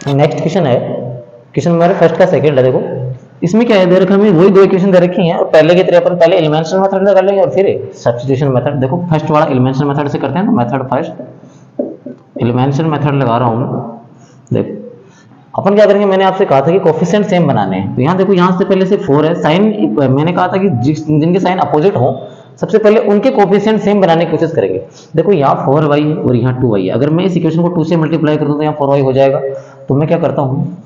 Next question है, question number first का second है। देखो इसमें क्या है, दे रखा हमें वही दो इक्वेशन दे रखी हैं और पहले की तरह अपन पहले एलिमिनेशन मेथड से कर लेंगे और फिर सब्स्टिट्यूशन मेथड। देखो फर्स्ट वाला एलिमिनेशन मेथड से करते हैं, तो मेथड फर्स्ट एलिमिनेशन मेथड लगा रहा हूं। देखो अपन क्या करेंगे, मैंने आपसे कहा था कि कोफिशिएंट सेम बनाने हैं, तो यहाँ देखो यहाँ से पहले से 4 है, साइन मैंने कहा था कि जिनके साइन अपोजिट हो सबसे पहले उनके कोफिशिएंट सेम बनाने की कोशिश करेंगे। देखो यहाँ 4y है और यहाँ 2y है, अगर मैं इस इक्वेशन को 2 से मल्टीप्लाई कर दूं तो यहाँ 4y हो जाएगा। तो मैं क्या करता हूँ,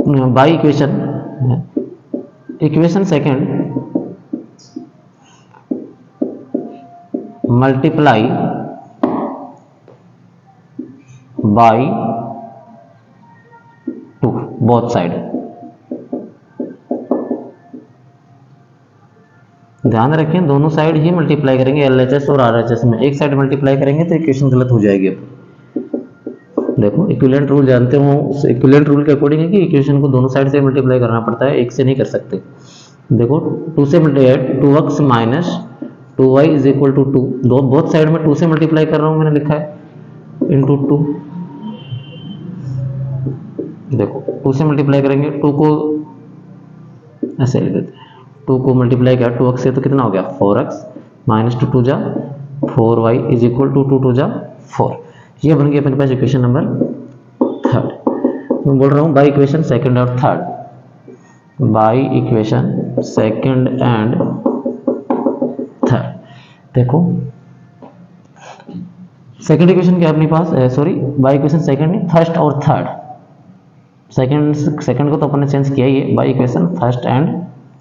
by equation second multiply by 2 both side. ध्यान रखें दोनों साइड ही मल्टीप्लाई करेंगे, एलएचएस और आरएचएस में एक साइड मल्टीप्लाई करेंगे तो इक्वेशन गलत हो जाएगी। देखो इक्विवेलेंट रूल जानते हो, इक्विवेलेंट रूल के अकॉर्डिंग है कि इक्वेशन को दोनों साइड से मल्टीप्लाई करना पड़ता है, एक से नहीं कर सकते। देखो 2 से multiply 2x minus 2y is equal to 2, दो बोथ साइड में 2 से मल्टीप्लाई कर रहा हूं, मैंने लिखा है इंटू 2। देखो 2 से मल्टीप्लाई करेंगे, 2 को ऐसे लिख देते हैं, 2 को मल्टीप्लाई किया 2x से तो कितना हो गया 4x माइनस 2 2 जा 4y इज इक्वल टू 2 2 जा 4। ये बन गया अपने पास इक्वेशन नंबर थर्ड। मैं बोल रहा हूँ बाई इक्वेशन सेकंड और third, by equation second and third. देखो सेकंड इक्वेशन क्या अपने पास, सॉरी बाई इक्वेशन सेकंड नहीं फर्स्ट और थर्ड। सेकंड को तो अपन ने चेंज किया ही है, by equation first and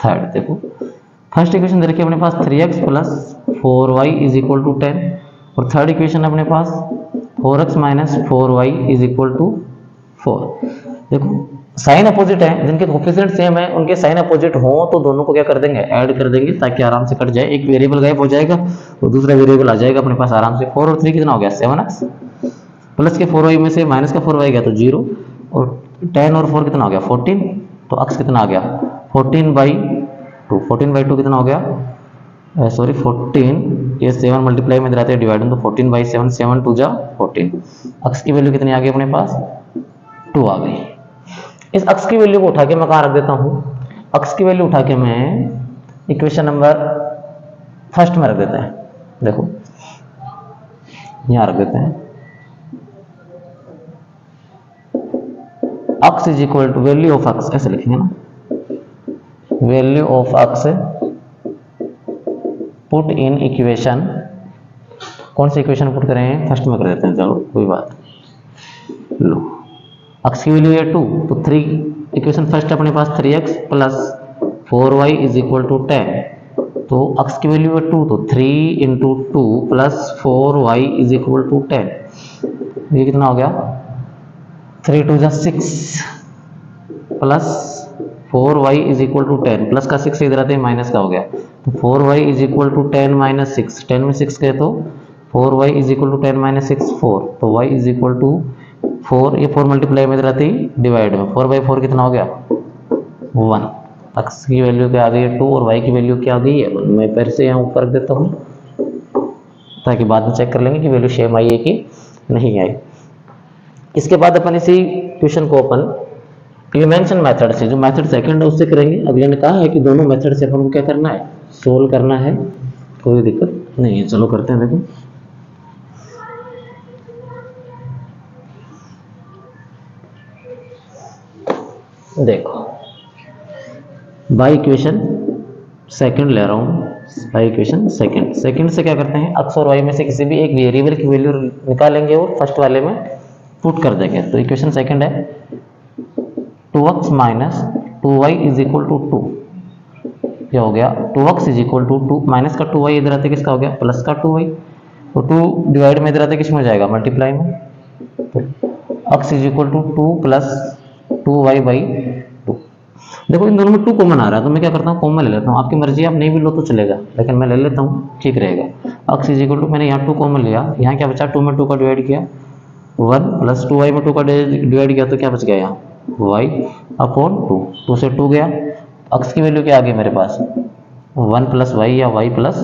third. देखो फर्स्ट इक्वेशन दे रखी है अपने पास 3x plus 4y is equal to 10 और थर्ड इक्वेशन अपने पास 4x minus 4y is equal to 4। देखो साइन अपोजिट है, जिनके कोफिशिएंट सेम है उनके साइन अपोजिट हो तो दोनों को क्या कर देंगे, ऐड कर देंगे ताकि आराम से कट जाए, एक वेरिएबल गायब हो जाएगा और दूसरा वेरिएबल आ जाएगा अपने पास आराम से। 4 और 3 कितना हो गया 7x प्लस के 4y में से माइनस का 4y गया तो 0 और 10 और 4 कितना हो गया 14, तो x कितना आ गया 14/2। 14/2 कितना हो गया, सॉरी 14, ये 7 मल्टीप्लाई में रहते हैं डिवाइड तो 14/7, 7 2 जा 14। x की वैल्यू कितनी आ गई अपने पास 2 आ गई। इस x की वैल्यू को उठा के मैं कहाँ रख देता हूँ, x की वैल्यू उठा के मैं इक्वेशन नंबर फर्स्ट में रख देते हैं। देखो यहाँ रख देते हैं, x is equal to value of x, ऐसे लिखेंगे ना, value of x put in equation. कौन सी इक्वेशन पुट करें, फर्स्ट में कर देते हैं, चलो कोई बात नहीं। लो x की वैल्यू है 2 तो 3 इक्वेशन फर्स्ट अपने पास 3x plus 4y is equal to 10, तो x की वैल्यू है 2 तो 3 into 2 plus 4y is equal to 10। ये कितना हो गया 3 2 जा 6 plus 4y is equal to 10 plus का 6 इधर आते हैं माइनस का हो गया, तो 4y is equal to 10 minus 6, 10 में 6 गए तो 4y is equal to 10 minus 6 4, तो y इज इक्वल टू 4, ये 4 मल्टीप्लाई में इधर आते ही डिवाइड में 4/4 कितना हो गया 1। x की वैल्यू क्या आ गई है 2 और y की वैल्यू क्या आ गई है 1। मैं फिर से यहाँ ऊपर रख देता हूँ ताकि बाद में चेक कर लेंगे कि वैल्यू सेम आई है कि नहीं आई। इसके बाद अपन इसी क्वेश्चन को अपन एलिमिनेशन मेथड से, जो मेथड सेकंड है उससे करेंगे। अगले ने कहा है कि दोनों मेथड से अपन को क्या करना है, सोल्व करना है, कोई दिक्कत नहीं है, चलो करते हैं। देखो बाई इक्वेशन सेकंड ले रहा हूं, बाई इक्वेशन सेकंड से क्या करते हैं, x और y में से किसी भी एक वेरिएबल की वैल्यू निकालेंगे और फर्स्ट वाले में पुट कर देंगे। तो इक्वेशन सेकंड है 2x minus 2y is equal to 2, क्या हो गया 2x is equal to 2 minus का 2y इधर आते किसका हो गया प्लस का 2y, तो 2 डिवाइड में इधर आते किस में हो जाएगा मल्टीप्लाई में, तो x is equal to 2 plus 2y/2। देखो इन दोनों में 2 कॉमन आ रहा है तो मैं क्या करता हूँ कॉमन ले लेता हूँ, आपकी मर्जी आप नहीं भी लो तो चलेगा लेकिन मैं ले लेता हूँ, ठीक रहेगा। x इज इक्वल टू मैंने यहाँ 2 कॉमन लिया, यहाँ क्या बचा 2 में 2 का डिवाइड किया 1 प्लस 2y में 2 का डिवाइड किया तो क्या बच गया यहाँ y/2, 2 से 2 गया, x की वैल्यू क्या आ गई मेरे पास 1 प्लस y या y प्लस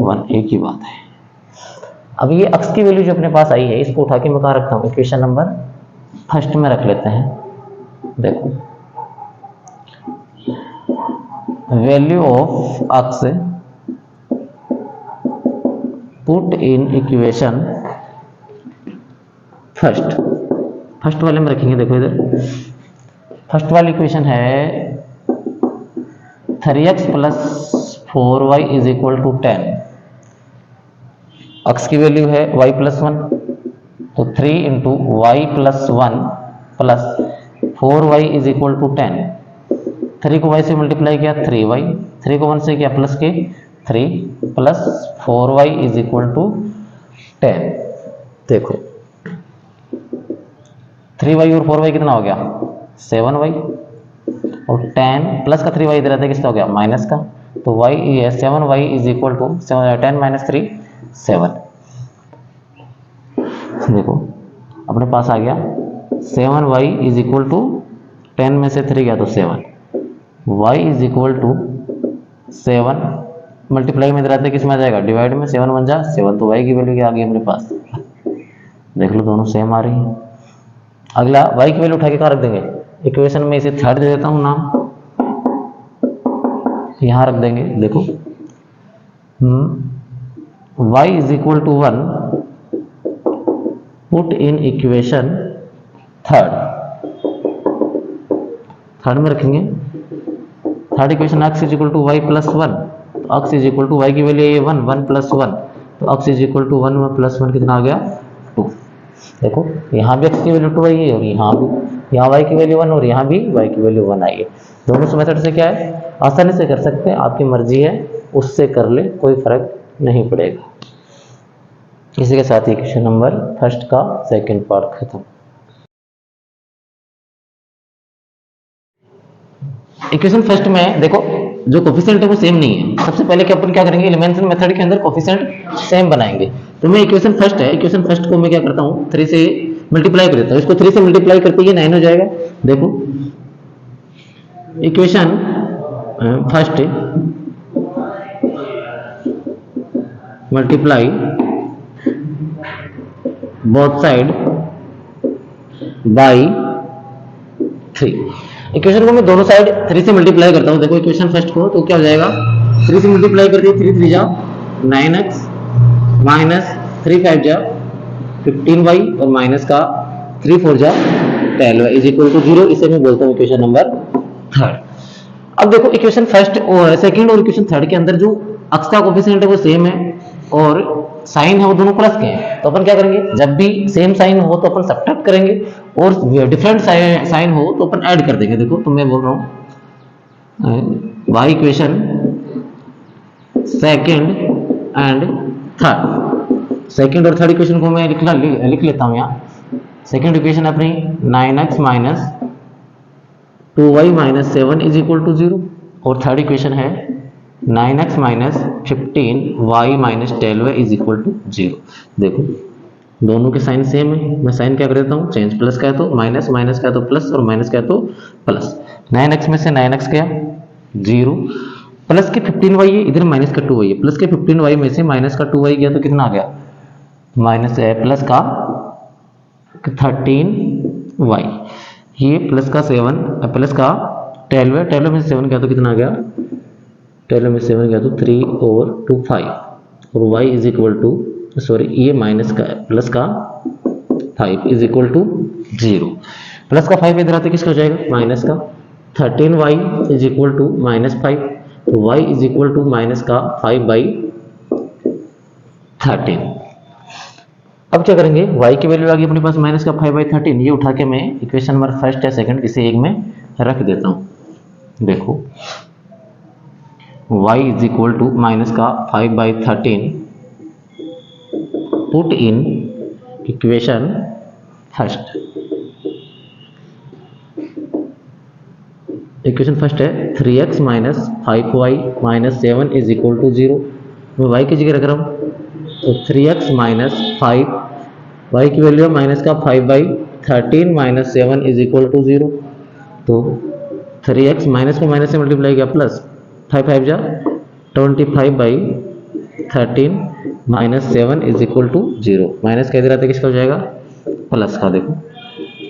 1, एक ही बात है। अब ये x की वैल्यू जो अपने पास आई है इसको उठा के मैं कहाँ रखता हूँ इक्वेशन नंबर फर्स्ट में रख लेते हैं। देखो value of x put in equation first वाले में रखेंगे। देखो इधर फर्स्ट वाली इक्वेशन है 3x plus 4y is equal to 10। x की वैल्यू है y प्लस 1, तो 3 into Y plus 1 plus 4y is equal to 10। 3 को y से मल्टीप्लाई किया 3y, 3 को 1 से किया प्लस के 3 plus 4y is equal to 10। देखो 3y और 4y कितना हो गया 7y, और 10 प्लस का 3y इधर आता है किसका हो गया माइनस का, तो y 7y is equal to 10 minus 3 7। देखो अपने पास आ गया 7y इज इक्वल टू 10 में से 3 गया तो 7, y is equal to 7 multiply में इधर आते किस में आ जाएगा डिवाइड में, 7 1 जा 7, तो y की वैल्यू क्या आ गई अपने पास। देख लो दोनों सेम आ रही है। अगला y की वैल्यू उठा के कहाँ रख देंगे इक्वेशन में, इसे थर्ड दे देता हूं नाम, यहां रख देंगे। देखो y is equal to 1 put in equation third में रखेंगे। Third equation x is equal to Y plus 1, तो x is equal to Y की वैल्यू ये 1 प्लस 1, तो x is equal to 1 plus 1 कितना आ गया 2। देखो यहाँ भी x की वैल्यू 2 आई है और यहाँ भी, यहाँ y की वैल्यू 1 और यहाँ भी y की वैल्यू 1 आई है। दोनों से मेथड से क्या है आसानी से कर सकते हैं, आपकी मर्जी है उससे कर ले, कोई फर्क नहीं पड़ेगा। इसी के साथ ही क्वेश्चन नंबर फर्स्ट का सेकंड पार्ट खत्म। इक्वेशन फर्स्ट में देखो जो कोफिशिएंट है वो सेम नहीं है। सबसे पहले अपन क्या करेंगे एलिमिनेशन मेथड के अंदर कोफिशिएंट सेम बनाएंगे। तो मैं इक्वेशन फर्स्ट है, इक्वेशन फर्स्ट को मैं क्या करता हूँ 3 से मल्टीप्लाई कर देता हूँ। इसको 3 से मल्टीप्लाई करते ही 9 हो जाएगा। देखो equation first multiply both side by 3। Equation को मैं दोनों साइड 3 से मल्टीप्लाई करता हूं। देखो इक्वेशन फर्स्ट को तो क्या हो जाएगा 3 से मल्टीप्लाई कर दिया, 3 3 जा 9x माइनस 3 5 जा 15y और माइनस का 3 4 जा 12y इज इक्वल टू 0। इसे मैं बोलता हूं इक्वेशन नंबर थर्ड। अब देखो इक्वेशन फर्स्ट और सेकंड और इक्वेशन थर्ड के अंदर जो x का कोफिशिएंट है वो सेम है और साइन है वो दोनों प्लस के हैं। तो अपन क्या करेंगे जब भी सेम साइन हो तो अपन सब्ट्रैक्ट करेंगे और डिफरेंट साइन हो तो अपन ऐड कर देंगे। देखो तो मैं बोल रहा हूं y equation second and third. Second और थर्ड इक्वेशन को मैं लिख लेता हूं यहाँ। सेकंड इक्वेशन अपनी 9x minus 2y minus 7 is equal to 0 और थर्ड इक्वेशन है 9x minus 15y minus 12y is equal to 0। देखो दोनों के साइन सेम है, मैं साइन क्या कर देता हूँ चेंज, प्लस का है तो माइनस, माइनस का है तो प्लस और माइनस का है तो प्लस। 9x में से 9x गया 0, प्लस के 15y है इधर माइनस का 2y है, प्लस के 15y में से माइनस का 2y गया तो कितना आ गया माइनस प्लस का 13y, ये प्लस का 7 प्लस का 12 12 में से 7 गया तो कितना आ गया 12 में 7 गया तो 3 और 2 5 और y is equal to sorry ये माइनस का प्लस का 5 इज इक्वल टू 0। प्लस का 5 इधर आते किसका हो जाएगा माइनस का 13y is equal to minus 5, तो y is equal to minus का 5 बाई 13। अब क्या करेंगे y की वैल्यू आ गई अपने पास माइनस का 5 बाई 13, ये उठा के मैं इक्वेशन नंबर फर्स्ट या सेकंड इसे एक में रख देता हूं। देखो y is equal to minus का 5 by 13 put in equation first. Equation first है 3x minus 5y minus 7 is equal to 0। मैं y की जगह रख रहा हूँ तो 3x माइनस 5 y की वैल्यू है माइनस का 5 by 13 minus 7 is equal to 0। तो 3x माइनस को माइनस से मल्टीप्लाई किया प्लस 5 5 जा 25 by 13 minus 7 is equal to 0। Minus का इधर आते किसका हो जाएगा प्लस का। देखो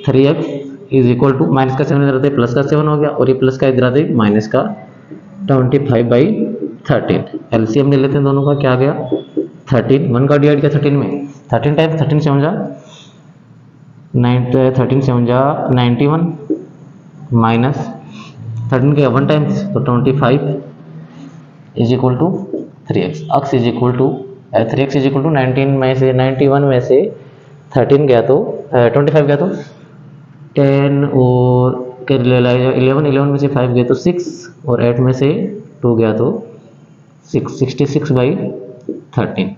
3x is equal to minus का 7 इधर आते प्लस का 7 हो गया, और ये प्लस का इधर आते माइनस का 25/13। एलसीएम ले लेते हैं दोनों का, क्या आ गया 13, 1 का डिवाइड किया 13 में, 13 टाइम्स 13 7 जा 13 7 जा 91 माइनस 13 के 1 टाइम्स तो 25 is equal to 3x। X is equal to 3x is equal to 19 में से 91 में से 13 गया तो 25 गया तो 10 और 11 में से 5 गया तो 6 और 8 में से 2 गया तो 6, 66/13।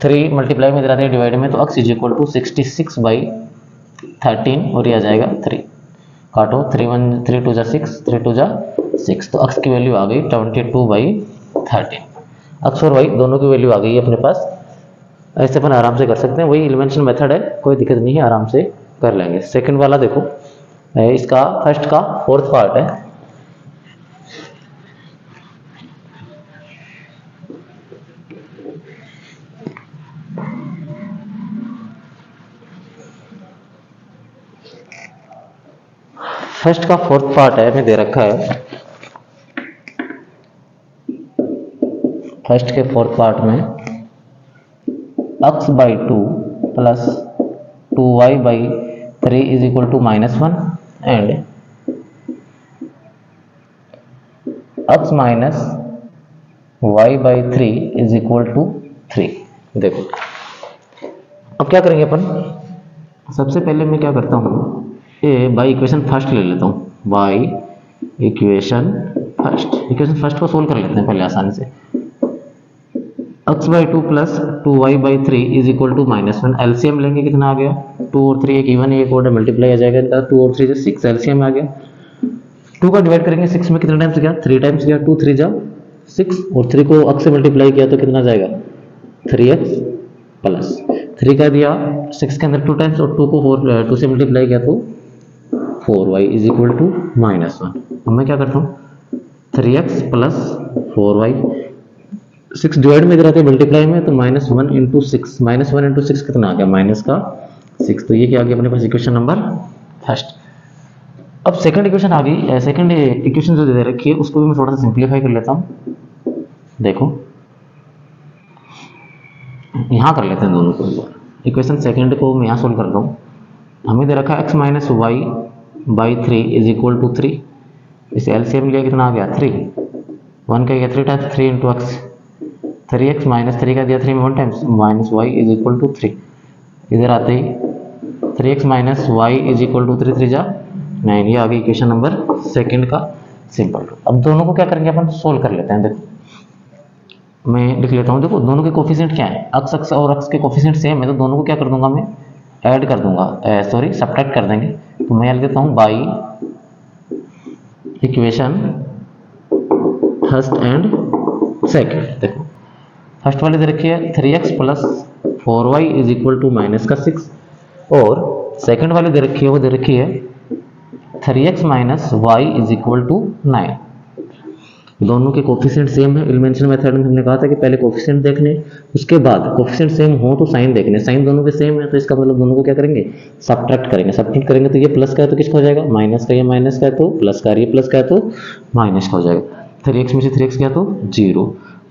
3 मल्टीप्लाई में इधर आते हैं डिवाइड में, तो अक्स इज इक्वल टू 66/13 और ये आ जाएगा 3। काटो 3 2 जा 6, 3 2 जा 6, तो अक्स की वैल्यू आ गई 22/13। अक्स और वाई दोनों की वैल्यू आ गई अपने पास। ऐसे अपन आराम से कर सकते हैं, वही एलिमिनेशन मेथड है, कोई दिक्कत नहीं है, आराम से कर लेंगे। सेकंड वाला देखो, इसका फर्स्ट का फोर्थ पार्ट है। फर्स्ट का फोर्थ पार्ट है, हमें दे रखा है फर्स्ट के फोर्थ पार्ट में x/2 plus 2y/3 is equal to -1 and x minus y/3 is equal to 3। देखो अब क्या करेंगे अपन, सबसे पहले मैं क्या करता हूँ, ये बाई इक्वेशन फर्स्ट ले लेता हूँ, बाई इक्वेशन फर्स्ट को सोल्व कर लेते हैं पहले आसानी से। x/2 plus 2y/3 is equal to -1, LCM लेंगे कितना आ गया 2 और 3 एक इवन एक और मल्टीप्लाई आ जाएगा इनका, 2 और 3 से 6 एलसीएम आ गया। 2 का डिवाइड करेंगे 6 में कितने टाइम्स गया 3 टाइम्स गया, 2 3 जा 6 और 3 को x से मल्टीप्लाई किया तो कितना जाएगा 3x प्लस 3 का दिया 6 के अंदर 2 टाइम्स और 2 को 2 से मल्टीप्लाई किया तो 4y इज इक्वल टू -1। अब मैं क्या करता हूँ 3x प्लस 4y, 6 डिवाइड में इधर आते हैं मल्टीप्लाई में, तो -1 इंटू 6, -1 इंटू 6 कितना आ गया माइनस का 6, तो ये क्या आ गया अपने पास इक्वेशन नंबर फर्स्ट। अब सेकंड इक्वेशन आ गई, सेकंड इक्वेशन जो दे रखी है उसको भी मैं थोड़ा सा सिंप्लीफाई कर लेता हूँ। देखो यहाँ कर लेते हैं दोनों को, इक्वेशन सेकंड को मैं यहाँ सोल्व करता हूँ। हमें दे रखा है x minus y/3 is equal to 3, इसे एलसीएम लिया कितना आ गया 3, 1 का गया 3 times 3 into x, 3x minus 3 का दिया 3 में 1 times minus y is equal to 3। इधर आते ही 3x minus y is equal to 3 3 जा 9, ये आ गई इक्वेशन नंबर सेकंड का सिंपल रूट। अब दोनों को क्या करेंगे अपन सोल्व कर लेते हैं। देखो मैं लिख लेता हूँ, देखो दोनों के कोफिशिएंट क्या है, x और x के कोफिशिएंट सेम है, तो दोनों को क्या कर दूंगा मैं ऐड कर दूंगा, सॉरी सब्ट्रैक्ट कर देंगे। तो मैं लिख देता हूँ by equation first and second. देखो फर्स्ट वाले दे रखी है 3x plus 4y is equal to minus का 6, और सेकंड वाले दे रखी है वो दे रखी है 3x minus y is equal to 9। दोनों के कोफिशिएंट सेम है। एलिमिनेशन मेथड में हमने कहा था कि पहले कोफिशिएंट देखने, उसके बाद कोफिशिएंट सेम हो तो साइन देखने, साइन दोनों के सेम है तो इसका मतलब दोनों को क्या करेंगे सब्ट्रैक्ट करेंगे। सब्ट्रैक्ट करेंगे तो ये प्लस का है तो किसका हो जाएगा माइनस का, ये माइनस का है तो प्लस का, ये प्लस का है तो माइनस का हो जाएगा। 3x में से 3x गया तो 0,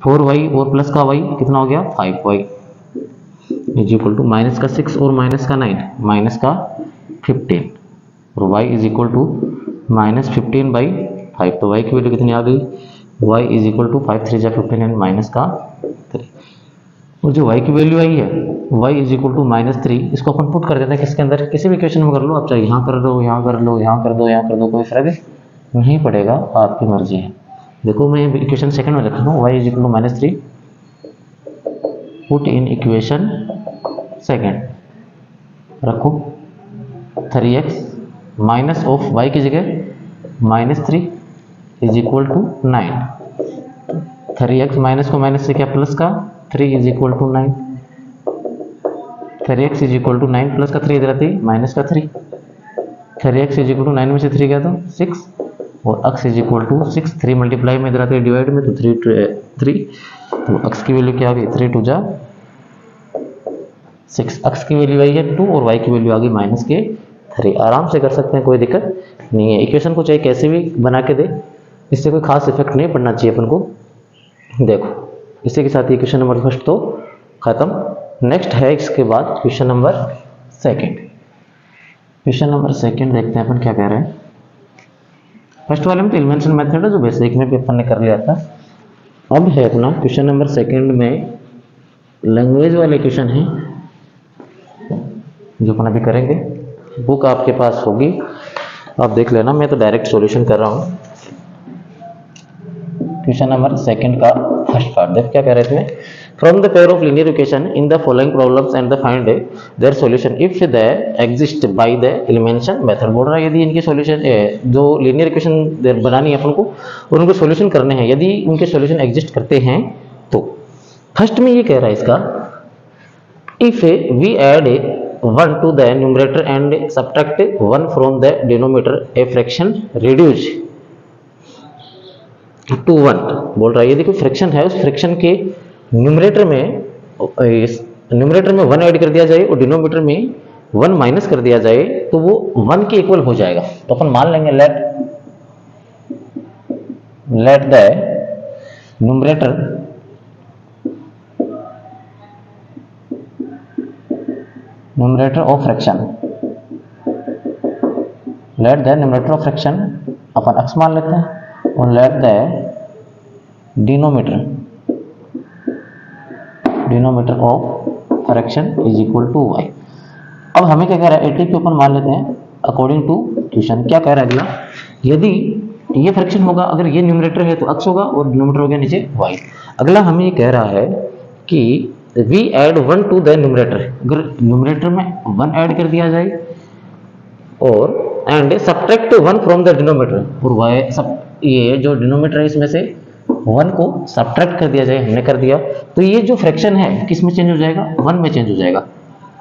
4y और प्लस का y कितना हो गया 5y is equal to minus का 6 और माइनस का 9 माइनस का 15, और y इज इक्वल टू -15/5, तो y की वैल्यू कितनी आ गई y इज इक्वल टू 5 3 जा 15 एंड माइनस का 3, और जो y की वैल्यू आई है y इज इक्वल टू -3, इसको अपन पुट कर देते हैं किसके अंदर, किसी भी इक्वेशन में कर लो आप, चाहे यहाँ कर दो यहाँ कर लो यहाँ कर दो यहाँ कर दो, कोई फर्क नहीं पड़ेगा, आपकी मर्जी है। देखो मैं इक्वेशन सेकंड में रखता हूँ y is equal to -3, put in equation second, रखो 3x माइनस ऑफ y की जगह -3 is equal to 9, 3x minus को माइनस से क्या प्लस का 3 is equal to 9, 3x is equal to 9 plus का 3 इधर आती माइनस का 3, 3x इज इक्वल टू 9 में से 3 गया तो 6, और x is equal to 6, 3 multiply में इधर आते है डिवाइड में तो 3 तो x की वैल्यू क्या आ गई 3 2 जा 6, x की वैल्यू आई है 2 और y की वैल्यू आ गई माइनस के 3। आराम से कर सकते हैं, कोई दिक्कत नहीं है। इक्वेशन को चाहे कैसे भी बना के दे, इससे कोई खास इफेक्ट नहीं पड़ना चाहिए अपन को। देखो इसी के साथ इक्वेशन नंबर फर्स्ट तो खत्म। नेक्स्ट है इसके बाद question number second. Question number second देखते हैं अपन क्या कह रहे हैं। फर्स्ट वाले में तो एलिमिनेशन मेथड है जो बेसिक में भी अपन ने कर लिया था। अब है अपना क्वेश्चन नंबर सेकंड में लैंग्वेज वाले क्वेश्चन है जो अपन अभी करेंगे। बुक आपके पास होगी, आप देख लेना, मैं तो डायरेक्ट सॉल्यूशन कर रहा हूँ। क्वेश्चन नंबर सेकंड का फर्स्ट पार्ट देख क्या कह रहे थे। From the pair of linear equation in the following problems and the find their solution if they exist by the elimination method. बोल रहा है यदि इनके सॉल्यूशन जो लीनियर इक्वेशन बनानी है अपन को और उनको सॉल्यूशन करने हैं, यदि उनके सॉल्यूशन एग्जिस्ट करते हैं तो फर्स्ट में ये कह रहा है इसका, if we add 1 to the numerator and subtract 1 from the denominator, a fraction reduce to 1। बोल रहा है यदि कोई फ्रैक्शन है, उस फ्रैक्शन के न्यूमरेटर में 1 ऐड कर दिया जाए और डिनोमिनेटर में 1 माइनस कर दिया जाए तो वो 1 के इक्वल हो जाएगा। तो अपन मान लेंगे let the numerator of fraction, let the numerator of fraction अपन x मान लेते हैं और let the denominator of fraction is equal to y। अब हमें क्या कह रहा है, 80 पे अपन मान लेते हैं अकॉर्डिंग टू क्वेश्चन। क्या कह रहा है अगला, यदि ये फ्रैक्शन होगा, अगर ये न्यूमरेटर है तो x होगा और डिनोमिनेटर हो गया नीचे y। अगला हमें ये कह रहा है कि we add 1 to the numerator, अगर न्यूमरेटर में 1 ऐड कर दिया जाए और and subtract 1 from the denominator, और y सब ये जो डिनोमिनेटर है इसमें से 1 को सब्ट्रैक्ट कर दिया जाए, हमने कर दिया, तो ये जो फ्रैक्शन है किस में चेंज हो जाएगा, 1 में चेंज हो जाएगा।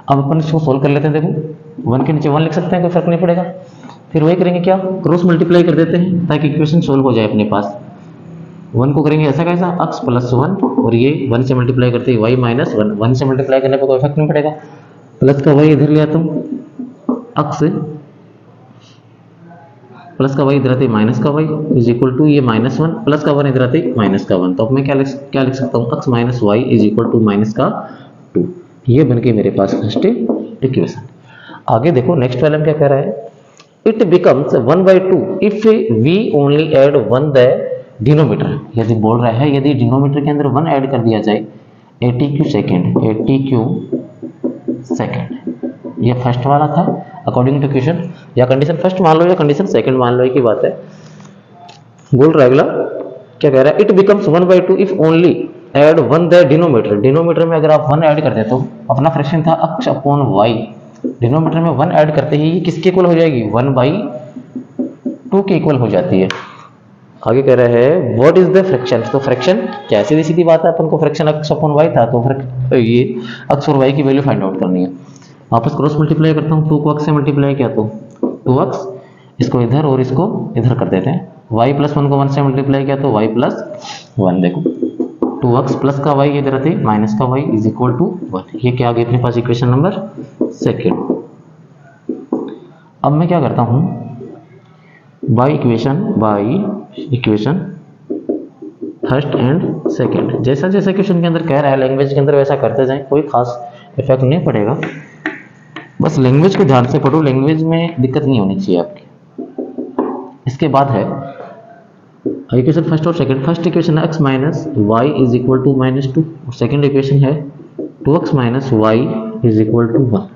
अब अपन इसको सोल्व कर लेते हैं। देखो 1 के नीचे 1 लिख सकते हैं, कोई फर्क नहीं पड़ेगा। फिर वही करेंगे क्या, क्रॉस मल्टीप्लाई कर देते हैं ताकि इक्वेशन सोल्व हो जाए अपने पास। 1 को करेंगे ऐसा कैसा, x प्लस 1 और ये 1 से मल्टीप्लाई करते हैं y माइनस 1। 1 से मल्टीप्लाई करने पर कोई इफेक्ट नहीं पड़ेगा। प्लस का y इधर लिया तुम, x प्लस का y इधर आते माइनस का y इज इक्वल टू ये -1 प्लस का 1 इधर आते माइनस का 1। तो अब मैं क्या लिख सकता हूँ, x minus y is equal to minus का 2। ये बन के मेरे पास फर्स्ट इक्वेशन। आगे देखो नेक्स्ट वाले में क्या कह रहा है, it becomes 1/2 if we only add 1 the denominator. यदि बोल रहा है यदि डिनोमिनेटर के अंदर 1 ऐड कर दिया जाए, ATQ सेकेंड, ये फर्स्ट वाला था अकॉर्डिंग टू क्वेश्चन, या कंडीशन फर्स्ट मान लो या कंडीशन सेकंड मान लो, एक ही बात है। बोल रहा है अगला क्या कह रहा है, it becomes 1/2 if only add 1 the denominator. Denominator में अगर आप 1 ऐड कर देते हो, अपना फ्रैक्शन था x अपॉन y, डिनोमिनेटर में 1 ऐड करते ही ये किसके इक्वल हो जाएगी, 1/2 के इक्वल हो जाती है। आगे कह रहा है व्हाट इज द फ्रैक्शन। तो फ्रैक्शन क्या, सीधी सीधी बात है, अपन को फ्रैक्शन x अपॉन y था, तो ये x और y की वैल्यू फाइंड आउट करनी है। वापस क्रॉस मल्टीप्लाई करता हूँ, 2 को x से मल्टीप्लाई किया तो 2x, इसको इधर और इसको इधर कर देते हैं। y प्लस 1 को 1 से मल्टीप्लाई किया तो y प्लस 1। देखो 2x प्लस का y इधर आते माइनस का y इज इक्वल टू 1। ये क्या आ गया अपने पास इक्वेशन नंबर सेकेंड। अब मैं क्या करता हूँ, by equation first and second, जैसा जैसा क्वेश्चन के अंदर कह रहा है लैंग्वेज के अंदर वैसा करते जाएं, कोई खास इफेक्ट नहीं पड़ेगा। बस लैंग्वेज को ध्यान से पढ़ो, लैंग्वेज में दिक्कत नहीं होनी चाहिए आपकी। इसके बाद है इक्वेशन फर्स्ट और सेकंड। फर्स्ट इक्वेशन है x minus Y is equal to -2 और सेकंड इक्वेशन है 2x minus Y is equal to 1।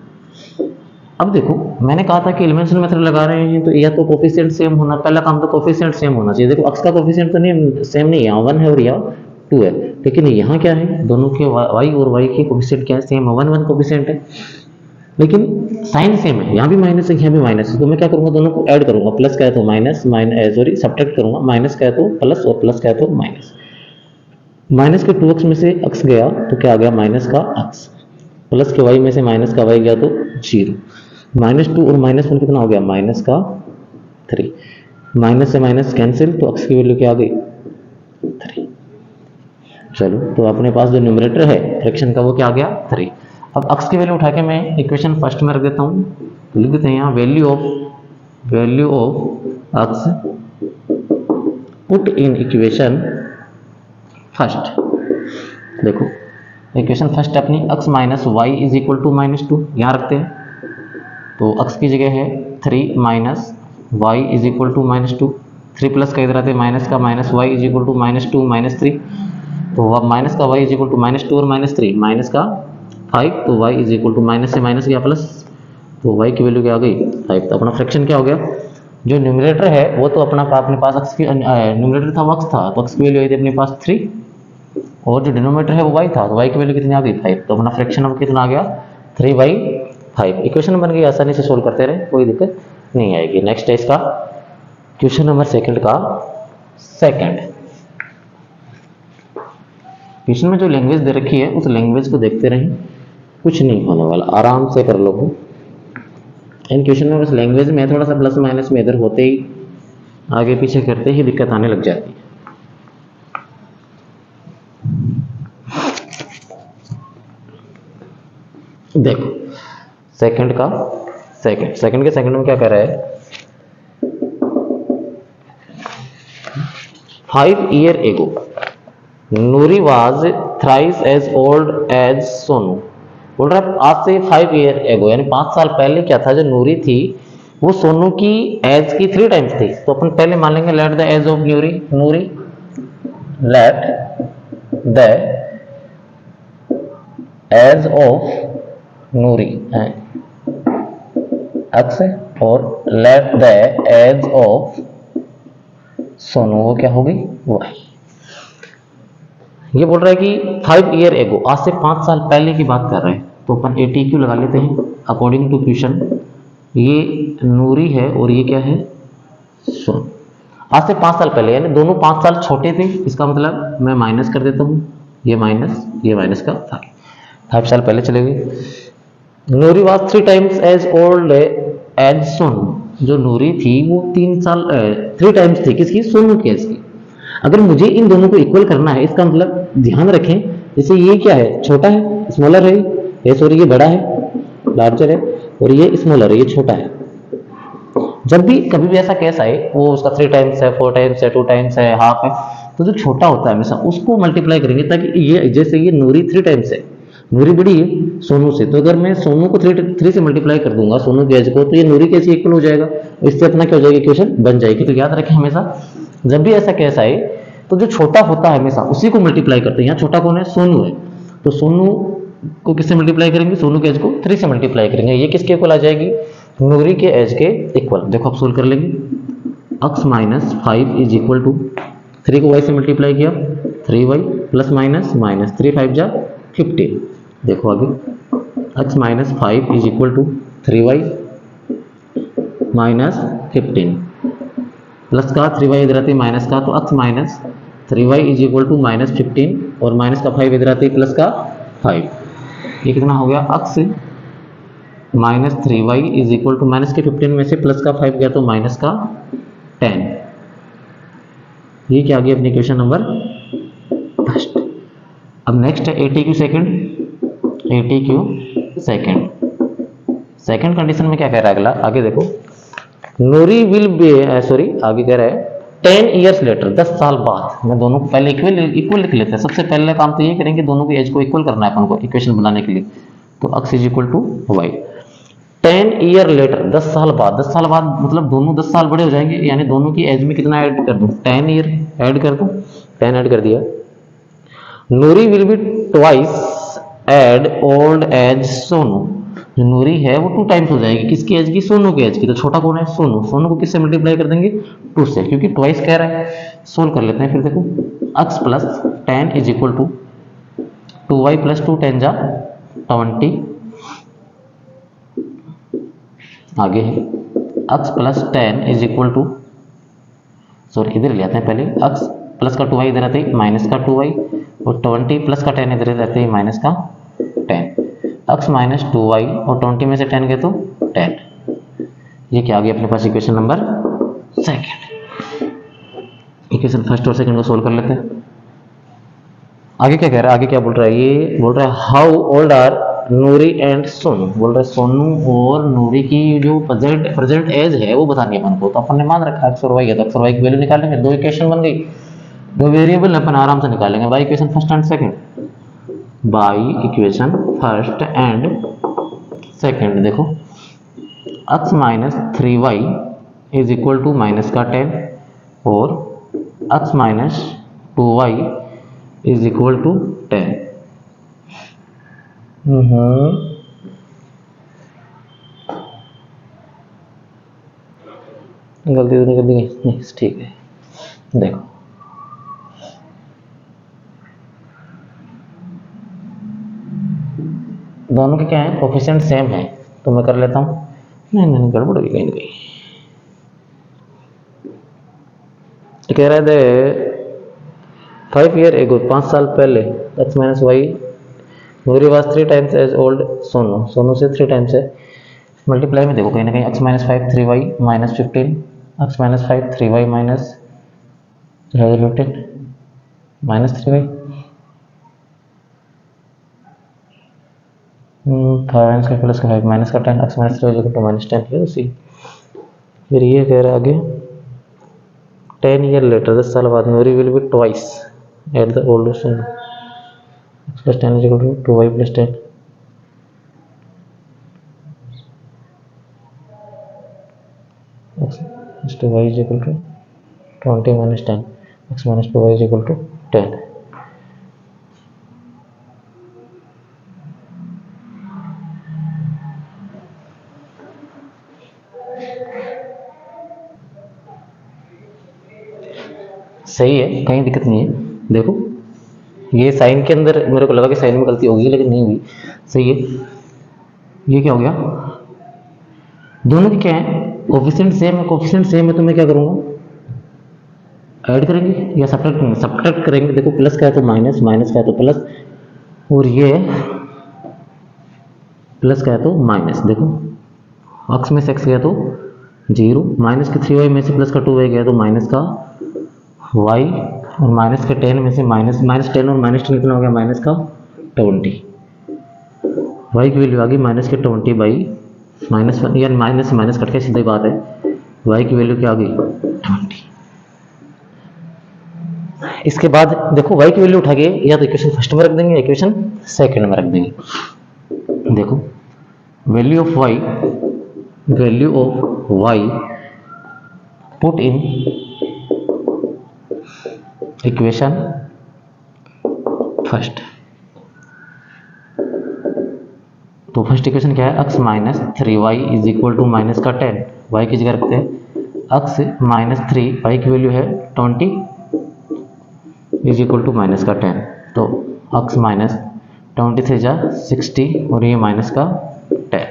अब देखो मैंने कहा था कि एलिमिनेशन मेथड लगा रहे हैं तो या तो कोफिशिएंट सेम होना, पहला काम तो कोफिशिएंट सेम होना चाहिए। देखो x का कोफिशिएंट तो नहीं सेम नहीं है, यहाँ 1 है और यहाँ 2 है, लेकिन यहाँ क्या है, दोनों के y और y के कोफिशिएंट क्या है, सेम है, 1 कोफिशिएंट है, लेकिन साइन सेम है, यहाँ भी माइनस है यहाँ भी माइनस है। तो मैं क्या करूँगा, दोनों को ऐड करूँगा, प्लस का है तो माइनस सब्ट्रैक्ट करूँगा, माइनस का है तो प्लस और प्लस का है तो माइनस। माइनस के 2x में से x गया तो क्या आ गया, माइनस का x, प्लस के y में से माइनस का y गया तो 0। -2 और -1 कितना हो गया, माइनस का 3। माइनस से माइनस कैंसिल तो x की वैल्यू क्या आ गई, 3। चलो तो अपने पास जो न्यूमरेटर है फ्रैक्शन का वो क्या आ गया, 3। अब x की वैल्यू उठा के मैं इक्वेशन फर्स्ट में रख देता हूँ। तो लिख देते हैं यहाँ value of x put in equation first. देखो इक्वेशन फर्स्ट अपनी x minus Y is equal to -2 यहाँ रखते हैं, तो x की जगह है 3 minus Y is equal to -2, 3 plus का इधर आते हैं माइनस का, minus Y is equal to -2 -3, तो अब माइनस का y इज इक्वल टू -2 और -3 माइनस का 5, तो y is equal to minus से माइनस गया प्लस, तो y की वैल्यू क्या आ गई 5। तो अपना फ्रैक्शन क्या हो गया, जो न्यूमरेटर है वो तो अपने पास x की न्यूमरेटर था x था, तो x की वैल्यू आई थी अपने पास 3, और जो डिनोमिनेटर है वो y था, तो y की वैल्यू कितनी आ गई 5। तो अपना फ्रैक्शन अब कितना आ गया 3/5। इक्वेशन बन गई, आसानी से सोल्व करते रहे, कोई दिक्कत नहीं आएगी। नेक्स्ट है इसका क्वेश्चन नंबर सेकंड का सेकंड। क्वेश्चन में जो लैंग्वेज दे रखी है उस लैंग्वेज को देखते रहें, कुछ नहीं होने वाला, आराम से कर लो। इन क्वेश्चन में बस लैंग्वेज में थोड़ा सा प्लस माइनस में इधर होते ही आगे पीछे करते ही दिक्कत आने लग जाती है। देखो सेकंड के सेकंड में क्या कह रहा है, 5 years ago Noori was thrice as old as Sonu. बोल रहा है आज से 5 years ago यानी 5 साल पहले क्या था, जो नूरी थी वो सोनू की एज की 3 टाइम्स थी। तो अपन पहले मान लेंगे let the age of Noori let the age of Noori है x, और let the age of Sonu वो क्या होगी y। ये बोल रहा है कि 5 years ago आज से 5 साल पहले की बात कर रहे हैं, तो अपन ATQ लगा लेते हैं अकॉर्डिंग टू क्वेश्चन। ये नूरी है और ये क्या है सोनू। आज से 5 साल पहले यानी दोनों 5 साल छोटे थे, इसका मतलब मैं माइनस कर देता हूँ, ये माइनस का 5 साल पहले चले गए। Noori was 3 times as old as Sonu. जो नूरी थी वो 3 टाइम्स थी किसकी, सोनू की एज की। अगर मुझे इन दोनों को इक्वल करना है, इसका मतलब ध्यान रखें जैसे ये क्या है छोटा है, स्मॉलर है, ये सॉरी ये बड़ा है लार्जर है, और ये स्मॉलर है ये छोटा है। जब भी कभी भी ऐसा केस आए वो उसका 3 टाइम्स है, 4 टाइम्स है, 2 टाइम्स है, हाफ है, तो जो छोटा होता है हमेशा उसको मल्टीप्लाई करेंगे, ताकि ये जैसे ये नूरी 3 टाइम्स है, नूरी बड़ी है सोनू से, तो अगर मैं सोनू को 3 से मल्टीप्लाई कर दूंगा सोनू की एज को, तो ये नूरी कैसे इक्वल हो जाएगा, इससे अपना क्या हो जाएगा इक्वेशन बन जाएगी। तो याद रखें हमेशा जब भी ऐसा केस आए तो जो छोटा होता है हमेशा उसी को मल्टीप्लाई करते हैं। यहाँ छोटा कौन है, सोनू है, तो सोनू को किससे मल्टीप्लाई करेंगे, सोनू के एज को 3 से मल्टीप्लाई करेंगे, ये किसके इक्वल आ जाएगी, नूरी के एज के इक्वल। देखो आप सोल्व कर लेंगे, x minus 5 is equal to 3 को y से मल्टीप्लाई किया 3y प्लस माइनस 3 5 जा 15। देखो आगे x minus 5 is equal to 3y minus 15 plus का 3y इधर आती है माइनस का, तो x minus 3y is equal to minus 15 और माइनस का 5 इधर आती है प्लस का 5। ये कितना हो गया, x minus 3y is equal to minus के 15 में से प्लस का 5 गया तो माइनस का 10। ये क्या आ गया अपनी क्वेश्चन नंबर फर्स्ट। अब नेक्स्ट है ATQ सेकंड कंडीशन में क्या कह रहा है अगला, आगे देखो नूरी विल बी सॉरी आगे कह रहा है 10 years लेटर 10 साल बाद। मैं दोनों को पहले इक्वल लिख लेते हैं। सबसे पहले काम तो ये करेंगे दोनों की एज को इक्वल करना है अपन को इक्वेशन बनाने के लिए, तो x is equal to y। 10 years later 10 साल बाद, 10 साल बाद मतलब दोनों 10 साल बड़े हो जाएंगे, यानी दोनों की एज में कितना ऐड कर दूं, 10 year ऐड कर दूं, 10 ऐड कर दिया। Noori will be twice as old as Sonu. जो नूरी है वो 2 टाइम्स हो जाएगी किसकी एज की, सोनू की एज की। तो छोटा कौन है, सोनू को किससे मल्टीप्लाई कर देंगे 2 से, क्योंकि ट्वाइस कह रहा है। सोल्व कर लेते हैं फिर। देखो x plus 10 is equal to 2y plus 2 10 जा 20। आगे है x plus 10 is equal to sorry इधर ले आते हैं पहले, x प्लस का 2y इधर आते हैं माइनस का 2y और 20 प्लस का 10 इधर रहते हैं माइनस का 10। x माइनस 2y और 20 में से 10 गए तो 10। ये क्या आ गया अपने पास equation number second. Equation first और सेकंड को सोल्व कर लेते हैं। आगे क्या कह रहा है, आगे क्या बोल रहा है, ये बोल रहा है how old are Noori and Sonu, बोल रहे सोनू और नूरी की जो प्रेजेंट एज है वो बतानी है अपन को। तो अपन ने मान रखा एक्स और वाई है, तो एक्स और वाई की वैल्यू निकालेंगे। दो इक्वेशन बन गई, दो वेरिएबल अपन आराम से निकालेंगे। By equation first and second, by equation first and second. देखो x minus 3y is equal to minus का 10 और x minus 2y is equal to 10। गलती तो नहीं कर दी? नहीं, ठीक है। देखो दोनों के क्या है, कोफिशिएंट सेम है, तो मैं कर लेता हूँ। नहीं गड़बड़ होगी कहीं ना कहीं। कह रहा है 5 ईयर एगो, 5 साल पहले x minus Y Noori was 3 times as old Sonu, Sonu से 3 टाइम्स है। मल्टीप्लाई में देखो कहीं ना कहीं x minus 5 3y minus 15, x minus 5 3y minus 15 minus 3y, 5 का प्लस का 5 माइनस का 10, x minus 3y to minus 10 है उसी। फिर ये कह रहा है आगे 10 ईयर लेटर, 10 साल बाद Noori will be twice at the old Sonu, x plus 10 is equal to 2y plus 10, x to y is equal to 20 minus 10, x minus 2y is equal to 10। सही है, कहीं दिक्कत नहीं है। देखो ये साइन के अंदर मेरे को लगा कि साइन में गलती होगी, लेकिन नहीं हुई, सही है। ये क्या हो गया, दोनों की क्या है, कोफिशिएंट सेम है। कोफिशिएंट सेम है तो मैं क्या करूंगा, ऐड करेंगे या सब्ट्रैक्ट करेंगे। देखो प्लस का है तो माइनस, माइनस का है तो प्लस, और ये प्लस का है तो माइनस। देखो x में से x गया तो 0, माइनस के 3y में से प्लस का 2y गया तो माइनस का y, और माइनस के 10 में से माइनस 10 और माइनस 10 कितना हो गया, माइनस का 20। y की वैल्यू आ गई माइनस के 20 बाई माइनस, या माइनस से माइनस कट के सीधी बात है, y की वैल्यू क्या आ गई 20। इसके बाद देखो y की वैल्यू उठा के या तो इक्वेशन फर्स्ट में रख देंगे, इक्वेशन सेकंड में रख देंगे। देखो value of y put in equation first. तो फर्स्ट इक्वेशन क्या है, x minus 3y is equal to minus का 10, y की जगह रखते हैं x माइनस 3, y की वैल्यू है 20 इज इक्वल टू माइनस का 10, तो x माइनस 20 से जा 60 और ये माइनस का 10,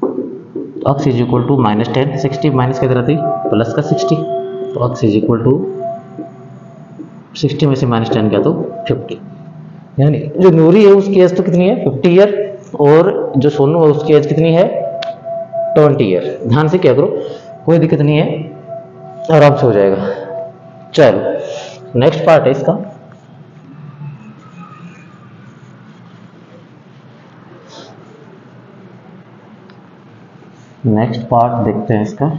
तो x is equal to minus 10, 60 minus की तरह थी प्लस का 60, तो x इज इक्वल टू 60 में से माइनस 10 क्या तो 50। यानी जो नूरी है उसकी एज तो कितनी है 50 ईयर, और जो सोनू है उसकी एज कितनी है 20 ईयर। ध्यान से क्या करो, कोई दिक्कत नहीं है, आराम से हो जाएगा। चलो नेक्स्ट पार्ट है इसका, नेक्स्ट पार्ट देखते हैं इसका।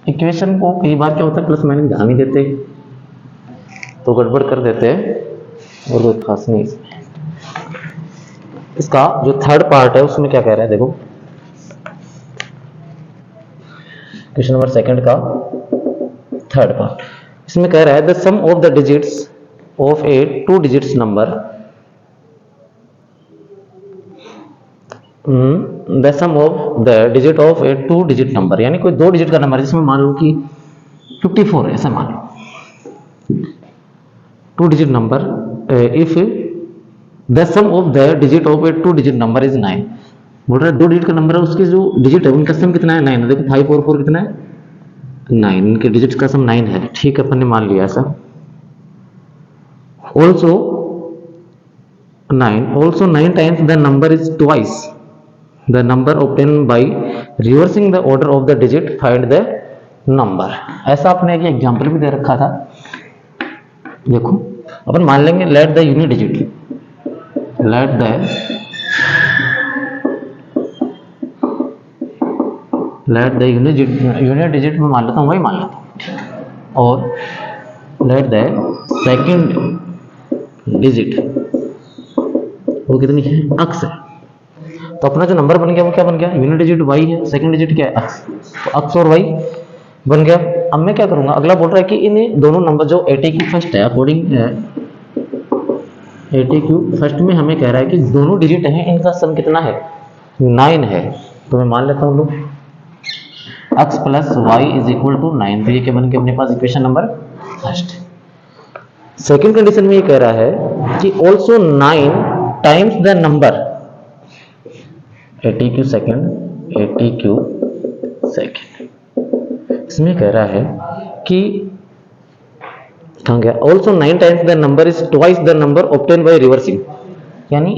इक्वेशन को कई बार क्या होता है प्लस माइनस ध्यान नहीं देते तो गड़बड़ कर देते हैं, और कोई खास नहीं। इसका जो थर्ड पार्ट है उसमें क्या कह रहा है, देखो क्वेश्चन नंबर सेकंड का थर्ड पार्ट, इसमें कह रहा है the sum of the digits of a 2 digits number, the sum of the digit of a 2 digit number, यानी कोई 2 डिजिट का नंबर, जिसमें मान लो कि 54 है, ऐसा मान लो 2 digit number, if the sum of the digit of a 2 digit number is 9। बोल रहा है 2 डिजिट का नंबर है, उसके जो डिजिट है उनका सम कितना है 9। देखो 5 और 4 कितना है 9, इनके डिजिट का सम 9 है। ठीक है, अपन ने मान लिया ऐसा। Also 9 times the number is twice the number obtained by reversing the order of the digit, find the number। ऐसा आपने एक एग्जांपल भी दे रखा था। देखो अपन मान लेंगे let the unit digit, let the unit digit में मान लेता हूँ, वही मान लेता हूँ, और लेट द सेकंड डिजिट वो कितनी है, अक्स है। तो अपना जो नंबर बन गया वो क्या बन गया, यूनिट डिजिट y है, सेकंड डिजिट क्या है, अक्स। तो अक्स और y बन गया। अब मैं क्या करूंगा, अगला बोल रहा है कि इन दोनों नंबर जो ATQ फर्स्ट है, अकॉर्डिंग ATQ फर्स्ट में हमें कह रहा है कि दोनों डिजिट हैं, इनका सम कितना है, 9 है। तो मैं मान लेता हूँ लो x plus y is equal to 9। तो ये क्या बन गया अपने पास equation number first. Second condition में ये कह रहा है कि also 9 times the number ATQ second. इसमें कह रहा है कि कहाँ गया, also 9 times the number is twice the number obtain by reversing. यानी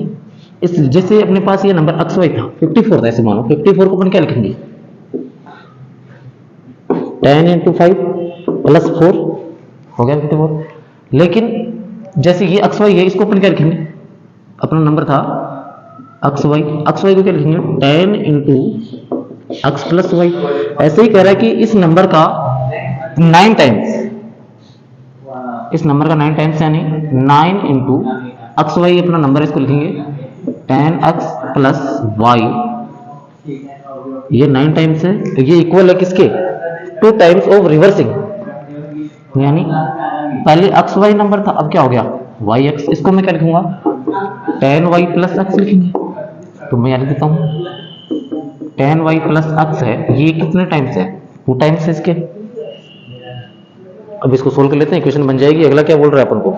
इस जैसे अपने पास ये नंबर XY था 54 था, ऐसे मानो 54 को अपन क्या लिखेंगे, 10 इंटू 5 प्लस 4 हो गया 54। लेकिन जैसे ये XY है, इसको अपन क्या लिखेंगे, अपना नंबर था XY को क्या लिखेंगे, 10 इंटू एक्स प्लस वाई। ऐसे ही कह रहा है कि इस नंबर का 9 टाइम्स, इस नंबर का 9 टाइम्स यानी 9 इंटू एक्स वाई अपना नंबर, इसको लिखेंगे 10x प्लस वाई। ये 9 टाइम्स है, ये इक्वल है किसके, 2 टाइम्स ऑफ रिवर्सिंग। यानी पहले एक्स वाई नंबर था, अब क्या हो गया वाई एक्स। इसको मैं क्या लिखूंगा, 10y प्लस एक्स लिखेंगे। तो मैं यहाँ लिख देता हूँ 10y प्लस एक्स है, ये कितने टाइम्स है, 2 टाइम्स है इसके। अब इसको सोल्व कर लेते हैं, इक्वेशन बन जाएगी। अगला क्या बोल रहा है अपन को,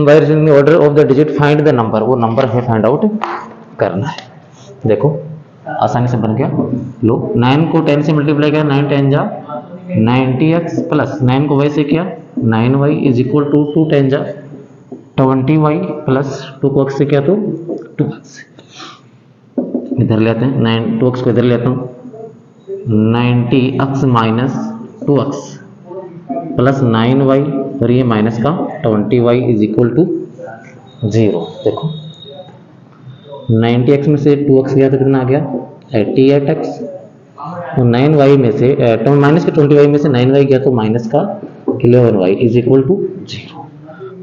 by reasoning order of the digit find the number, वो नंबर है फाइंड आउट करना है। देखो आसानी से बन गया। लो 9 को 10 से मल्टीप्लाई किया, 9 10 जा 90x प्लस 9 को वैसे किया 9y इज इक्वल टू 2 10 जा 20y प्लस 2 को x से किया तो 2x। इधर लेते हैं 9 2x को इधर लेता हूँ, 90x minus 2x plus 9y और ये माइनस का 20y इज इक्वल टू 0। देखो 90x में से 2x गया तो कितना आ गया 88x, तो 9y में से माइनस के 20y में से 9y गया तो माइनस का 11y इज इक्वल टू 0।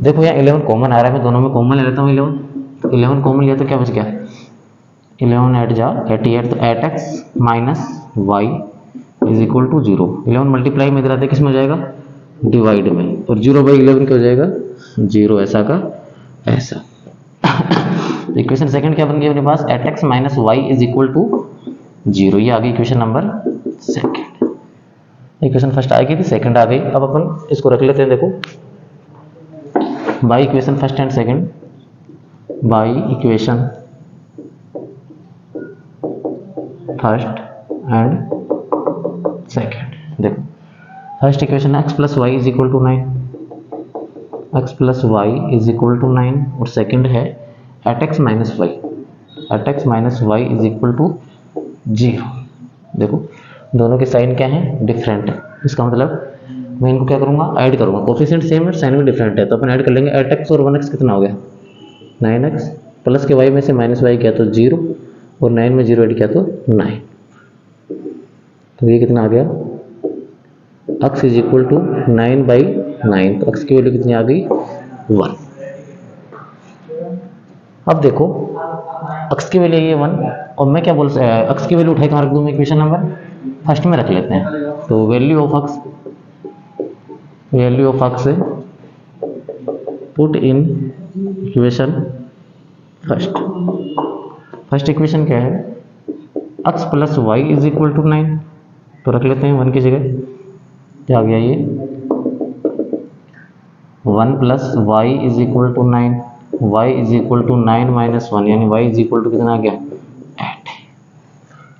देखो यहाँ 11 कॉमन आ रहा है, मैं दोनों में कॉमन ले लेता हूँ 11। तो 11 कॉमन लिया तो क्या बच गया 11 8 जा 88, तो 8x minus y is equal to 0। 11 multiply में इधर आते किस में हो जाएगा, डिवाइड में, और 0/11 क्या हो जाएगा 0, ऐसा का ऐसा। इक्वेशन सेकंड क्या बन गई अपने पास, 8x minus Y is equal to 0। ये आ गई equation number second. Equation first आ गई थी, सेकंड आ गई। अब अपन इसको रख लेते हैं। देखो by equation first and second, by equation first and second. देखो first equation x plus y is equal to 9, x plus y is equal to 9, और सेकंड है 8x minus y, 8x minus Y is equal to 0। देखो दोनों के sign क्या है, different है। इसका मतलब मैं इनको क्या करूंगा, ऐड करूंगा, कोफिशिएंट सेम है, साइन भी डिफरेंट है, तो अपन ऐड कर लेंगे। 8x और 1x कितना हो गया 9x, प्लस के y में से माइनस वाई किया तो 0, और 9 में 0 ऐड किया तो 9। तो ये कितना आ गया x इज इक्वल टू 9/9। तो x की वैल्यू कितनी आ गई 1। अब देखो x की वैल्यू ये 1, और मैं क्या बोल x की वैल्यू उठाई कहाँ रख दूँ, मैं इक्वेशन नंबर फर्स्ट में रख लेते हैं। तो value of x put in equation first. First equation क्या है, x plus y is equal to 9, तो रख लेते हैं 1 की जगह। क्या आ गया ये 1 plus y is equal to 9, y is equal to 9 minus 1, यानी वाई इज इक्वल टू कितना आ गया 8।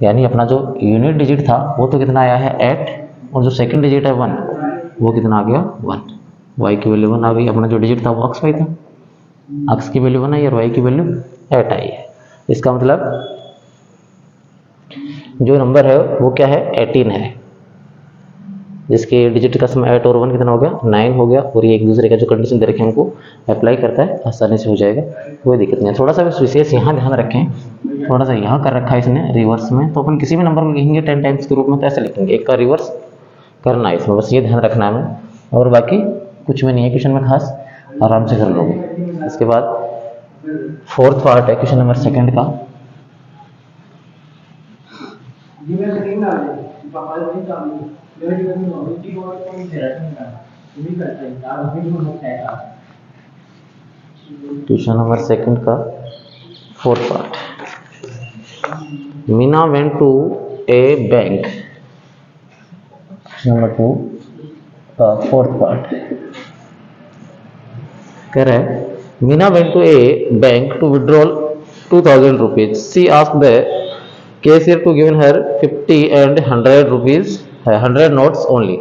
यानी अपना जो यूनिट डिजिट था वो तो कितना आया है 8, और जो सेकंड डिजिट है 1 वो कितना आ गया 1। वाई की वैल्यू 1 आ गई। अपना जो डिजिट था वो x वाई था, x की वैल्यू 1 आई और y की वैल्यू 8 आई है। इसका मतलब जो नंबर है वो क्या है 18 है। जिसके डिजिट का सम 8 और 1 कितना हो गया 9 हो गया, और ये एक दूसरे का जो कंडीशन दे रखे हैं उनको अप्लाई करता है, आसानी से हो जाएगा, कोई दिक्कत नहीं है। थोड़ा सा बस विशेष यहाँ ध्यान रखें, थोड़ा सा यहाँ कर रखा है इसने रिवर्स में, तो अपन किसी भी नंबर को लिखेंगे 10 टाइम्स के रूप में तो ऐसे लिखेंगे, एक का रिवर्स करना है इसमें, बस ये ध्यान रखना है हमें, और बाकी कुछ भी नहीं है क्वेश्चन में खास, आराम से कर लोगे। इसके बाद फोर्थ पार्ट है क्वेश्चन नंबर 2 का। क्वेश्चन नंबर 2 का fourth part, Meena went to a bank. Question number 2 का फोर्थ पार्ट कह रहा है, Meena went to a bank to withdrawal 2000 rupees, she asked the cashier to given her 50 and 100 rupees 100 notes only.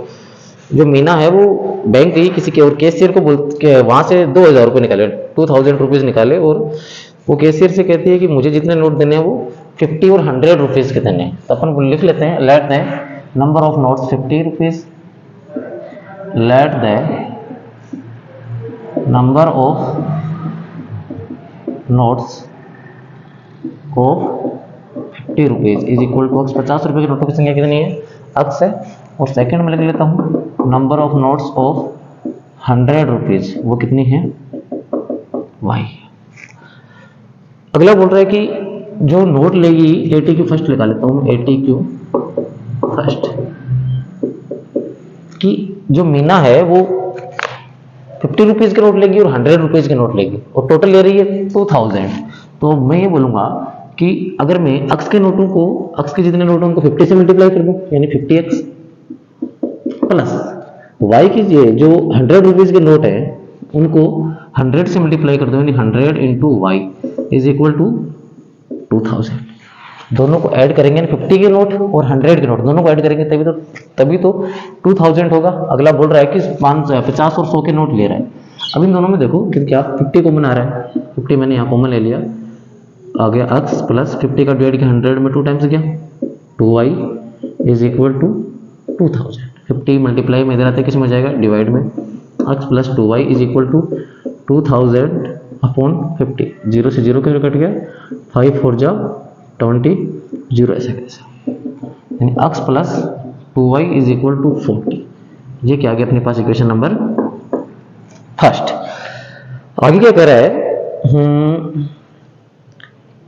जो मीना है वो bank गई किसी के, और कैशियर को वहां से 2000 रुपये निकाले, 2000 रुपीज निकाले, और वो कैशियर से कहती है कि मुझे जितने नोट देने हैं वो 50 और 100 रुपीज के देने हैं। तो अपन लिख लेते हैं, let the number of notes 50 rupees, let the number of notes of 50 rupees is equal to x, 50 रुपये के नोटों की संख्या कितनी है अक्स है, और सेकंड में लिख लेता हूं number of notes of 100 rupees वो कितनी है वाई। अगला बोल रहा है कि जो नोट लेगी ATQ फर्स्ट लगा लेता हूं, ATQ फर्स्ट, कि जो मीना है वो 50 रुपीज के नोट लेगी और 100 रुपीज के नोट लेगी, और टोटल ले रही है 2000। तो मैं ये बोलूंगा कि अगर मैं अक्स के नोटों को, अक्स के जितने नोट उनको 50 से मल्टीप्लाई कर दूं, यानी 50x प्लस वाई की जो 100 रुपीज के नोट है उनको 100 से मल्टीप्लाई कर दो, यानी 100 into y is equal to 2000। दोनों को ऐड करेंगे, 50 के नोट और 100 के नोट दोनों को ऐड करेंगे तभी तो 2000 होगा। अगला बोल रहा है कि 50 और 100 के नोट ले रहा है। अब इन दोनों में देखो क्योंकि आप 50 कॉमन आ रहा है, 50 मैंने यहाँ कॉमन ले लिया, आ गया x प्लस 50 का डिवाइड किया 100 में 2 टाइम्स गया, 2y is equal to 2000। 50 multiply में इधर आते किस में हो जाएगा डिवाइड में, x plus 2y is equal to 2000 upon 50, 0 से 0 कट गया, 5 4 जा 20, 0 ऐसे कैसे, यानी x plus 2y is equal to 40। ये क्या आ गया अपने पास इक्वेशन नंबर फर्स्ट। आगे क्या कह रहा है,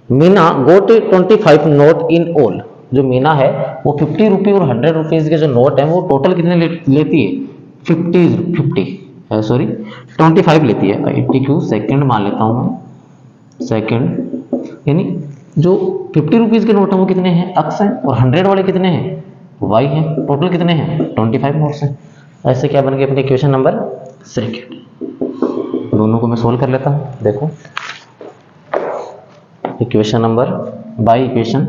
मीना गोट 25 नोट इन ऑल। जो मीना है वो 50 रुपये और 100 रुपीज के जो नोट है वो टोटल कितने लेती है 25 लेती है। ATQ सेकंड मान लेता हूं मैं, सेकंड, यानी जो 50 रुपीज के नोट है वो कितने हैं एक्स हैं, और 100 वाले कितने हैं वाई हैं, टोटल कितने हैं 25 नोट्स हैं। ऐसे क्या बन गया अपने इक्वेशन नंबर सेकंड। दोनों को मैं सोल्व कर लेता हूं, देखो equation number by equation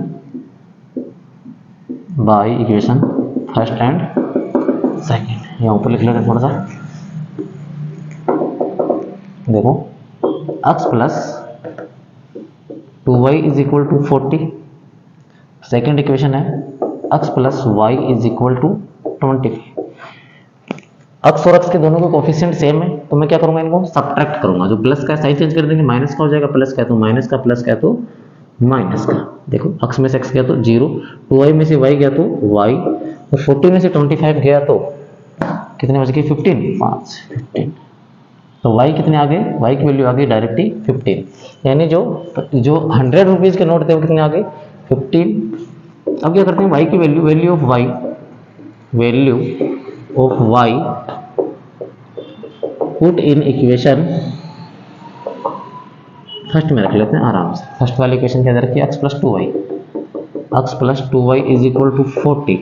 first and second, यहाँ ऊपर लिख लेते हैं थोड़ा सा, देखो x plus 2y is equal to 40, second equation है x plus y is equal to 25। x और x के दोनों के कोफिशिएंट सेम है, तो मैं क्या करूंगा इनको सब्ट्रैक्ट करूंगा, जो प्लस का साइन चेंज कर देंगे, माइनस का हो जाएगा, प्लस का है तो माइनस का, प्लस का है तो माइनस का। देखो x में से x गया तो 0, 2y में से y गया तो y, और 40 में से 25 गया तो कितने बच गए 15। तो y कितने आ गए, y की वैल्यू आ गई डायरेक्टली 15, यानी जो 100 रुपीज के नोट थे वो कितने आ गए 15। अब क्या करते हैं y की value of y put in equation first में रख लेते हैं आराम से। फर्स्ट वाली इक्वेशन क्या रखी है x plus 2y is equal to 40,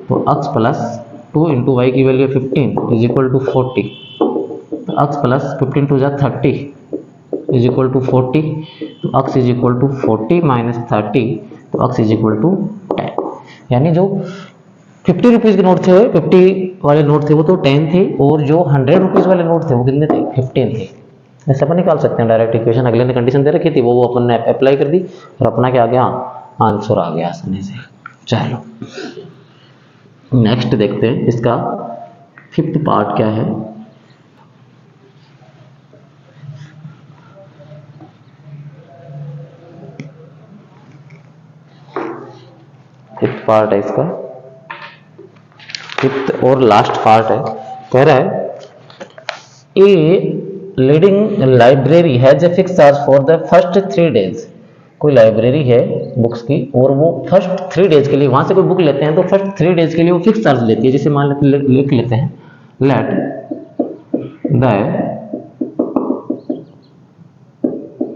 तो x प्लस 2 इंटू वाई की वैल्यू 15 इज इक्वल टू 40, तो x प्लस 15 टू जा 30 इज इक्वल टू 40, तो x is equal to 40 minus 30, तो x इज इक्वल टू 10। यानी जो 50 रुपीज के नोट थे, 50 वाले नोट थे वो तो 10 थे, और जो 100 रुपीज वाले नोट थे वो कितने थे 15 थे। ऐसे अपन निकाल सकते हैं डायरेक्ट इक्वेशन, अगले ने कंडीशन दे रखी थी वो अपन ने अप्लाई कर दी और अपना क्या आ गया आंसर आ गया आसानी से। चलो नेक्स्ट देखते हैं इसका फिफ्थ पार्ट क्या है। फिफ्थ पार्ट है इसका, फिफ्थ और लास्ट पार्ट है। कह रहा है a leading library has a fix charge for the first 3 days। कोई लाइब्रेरी है बुक्स की और वो फर्स्ट 3 days के लिए वहां से कोई बुक लेते हैं तो फर्स्ट 3 days के लिए वो फिक्स चार्ज लेती है। जैसे मान लिख लेते हैं let the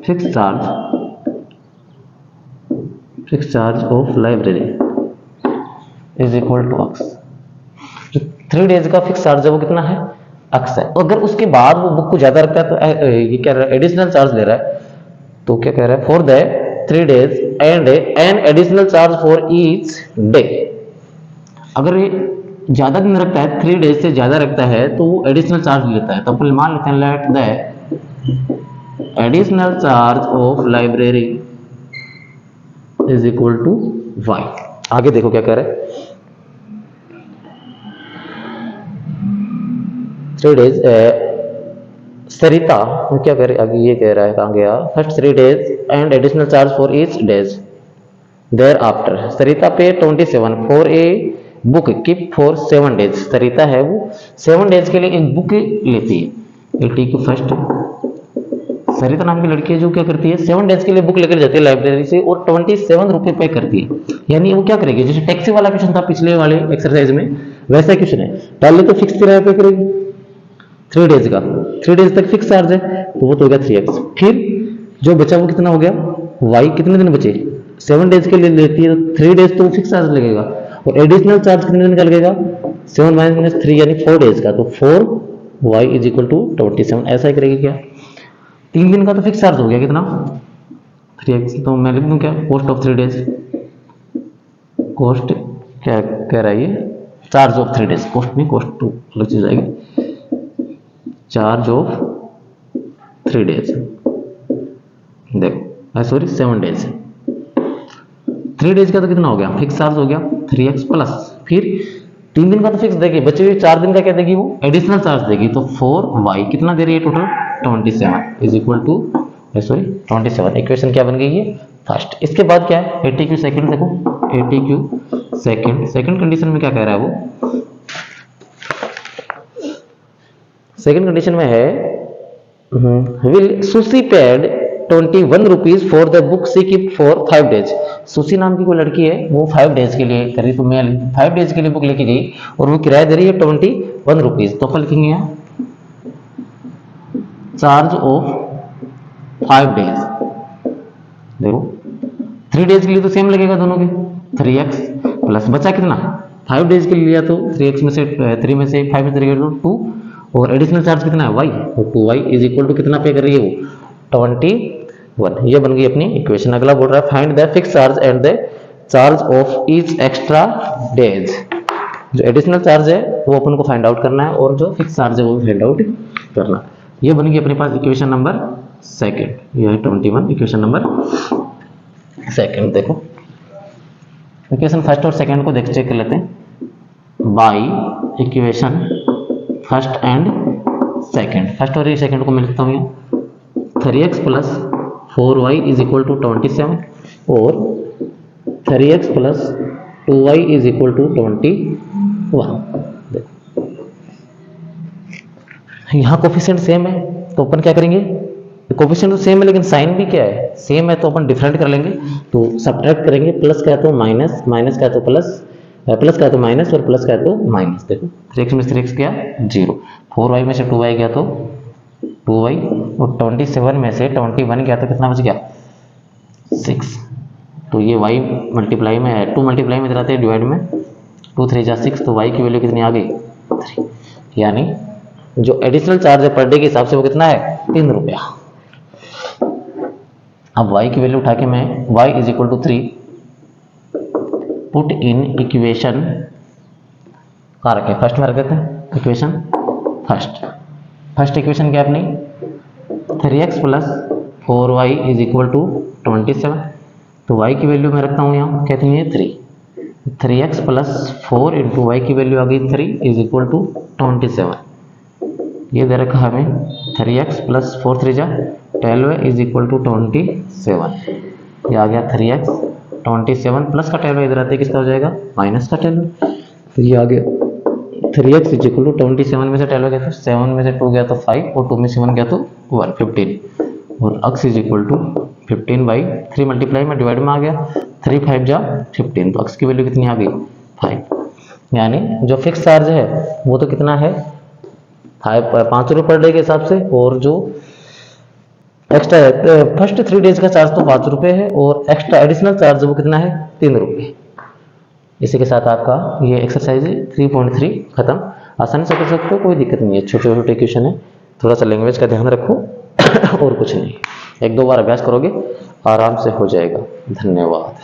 fix charge of library is equal to x. जो 3 days का फिक्स चार्ज है वो कितना है, एक्स है। अगर उसके बाद वो बुक को ज्यादा रखता है तो ये क्या रहा है, एडिशनल चार्ज ले रहा है। तो क्या कह रहा है, for the 3 days and an additional charge for each day. अगर ये ज्यादा दिन रखता है, 3 days से ज्यादा रखता है तो वो एडिशनल चार्ज लेता है। तो अपन मान लेते हैं let the additional charge of library is equal to y. आगे देखो क्या कह रहा है, 3 days सरिता क्या कह रहे, अभी ये कह रहा है कहाँ गया, first 3 days and additional charge for each days thereafter. Sarita pay 27 for a book keep for 7 days। Sarita है वो 7 days के लिए एक बुक लेती है। एटी को फर्स्ट सरिता नाम की लड़की है जो क्या करती है 7 days के लिए बुक लेकर जाती है लाइब्रेरी से और 27 रुपए पे करती है। यानी वो क्या करेगी, जैसे टैक्सी वाला क्वेश्चन था पिछले वाले एक्सरसाइज में वैसा क्वेश्चन है। पहले तो फिक्स किराए पे करेगी 3 days का, 3 days तक फिक्स चार्ज है तो वो तो हो गया 3x। फिर जो बचा वो कितना हो गया y, कितने दिन बचे 7 days के लिए लेती है तो 3 days तो फिक्स चार्ज लगेगा और एडिशनल चार्ज कितने दिन का लगेगा 7 - 3 यानी 4 days का। तो 4y इज इक्वल टू 27। ऐसा ही करेगी क्या, 3 दिन का तो फिक्स चार्ज हो गया कितना 3x। तो मैं लिख दूं क्या, कॉस्ट ऑफ 3 days, कॉस्ट क्या कह रहा है ये, चार्ज ऑफ 3 days। कॉस्ट में कॉस्ट टू अलग चीज आएगी, चार्ज ऑफ 3 days। देखो सॉरी 7 days। 3 days का तो कितना हो गया फिक्स चार्ज हो गया 3x प्लस, फिर 3 दिन का तो फिक्स देगी, बचे हुए 4 दिन का क्या देगी वो एडिशनल चार्ज देगी। तो 4y कितना दे रही है total 27 is equal to sorry 27। इक्वेशन क्या बन गई है फर्स्ट। इसके बाद क्या है ATQ सेकंड। देखो ATQ सेकंड कंडीशन में क्या कह रहा है वो, सेकंड कंडीशन में है will sushi paid 21 rupees for the book she keep for 5 days। Sushi नाम की कोई लड़की है वो 5 days के लिए करी, तो मैं 5 days के लिए बुक लेके गई और वो किराया दे रही है 21 रुपीज। तो अपन लिखेंगे चार्ज ऑफ 5 days। देखो 3 days के लिए तो सेम लगेगा दोनों के 3x प्लस बचा कितना 5 days के लिए लिया तो 3x में से 3 में से 5 में से 2 और एडिशनल चार्ज कितना है y, तो 2y इज इक्वल टू कितना पे कर रही है वो 21। ये बन गई अपनी इक्वेशन। अगला बोल रहा है find the fix charge and the charge of each extra days. जो एडिशनल चार्ज है वो अपन को फाइंड आउट करना है और जो फिक्स चार्ज है वो फाइंड आउट करना। ये बन गई अपने पास इक्वेशन नंबर सेकंड, ये है 21 इक्वेशन नंबर सेकंड। देखो इक्वेशन फर्स्ट और सेकंड को देख चेक कर लेते हैं by equation first and second. First और सेकंड को मैं लिखता हूँ 3x plus 4y is equal to 27 और 3x plus 2y is equal to 21। देखो यहाँ कोफिशिएंट सेम है तो अपन क्या करेंगे, कोफिशिएंट तो सेम है लेकिन साइन भी क्या है सेम है, तो अपन डिफरेंट कर लेंगे। तो सब्ट्रैक्ट करेंगे, प्लस का है तो माइनस, माइनस का है तो प्लस, प्लस का है तो माइनस और प्लस का है तो माइनस। देखो 3x में 3x गया 0, 4y में से 2y गया तो 2y और 27 में से 21 गया तो कितना बच गया 6। तो ये y मल्टीप्लाई में है, 2 मल्टीप्लाई में रहते हैं डिवाइड में 2 3 जा 6, तो y की वैल्यू कितनी आ गई 3। यानी जो एडिशनल चार्ज है पर डे के हिसाब से वो कितना है 3 रुपया। अब y की वैल्यू उठा के मैं y is equal to 3 put in equation कहाँ रखे, फर्स्ट में रखे थे इक्वेशन फर्स्ट इक्वेशन क्या अपनी 3x plus 4y is equal to 27। तो y की वैल्यू मैं रखता हूँ यहाँ कितनी है 3, 3x प्लस 4 इंटू वाई की वैल्यू आ गई 3 इज इक्वल टू 27। ये दे रखा हमें 3x प्लस 4 3 जा 12 इज इक्वल टू 27। ये आ गया 3x 27 प्लस का 12 इधर आते किसका हो जाएगा माइनस का 12। तो ये आ गया 3x इज इक्वल टू 27 में से 12 गया तो 7 में से 2 गया तो 5 और 2 में से 1 गया तो 1 15 और x is equal to 15/3 multiply में डिवाइड में आ गया 3 5 जा 15 तो x की वैल्यू कितनी आ गई 5। यानी जो फिक्स चार्ज है वो तो कितना है 5 रुपये पर डे के हिसाब से और जो एक्स्ट्रा फर्स्ट 3 डेज का चार्ज तो 5 रुपये है और एक्स्ट्रा एडिशनल चार्ज वो कितना है 3 रुपये। इसी के साथ आपका ये एक्सरसाइज 3.3 खत्म। आसानी से कर सकते हो, कोई दिक्कत नहीं है, छोटे छोटे क्वेश्चन है, थोड़ा सा लैंग्वेज का ध्यान रखो और कुछ नहीं। 1-2 बार अभ्यास करोगे आराम से हो जाएगा। धन्यवाद।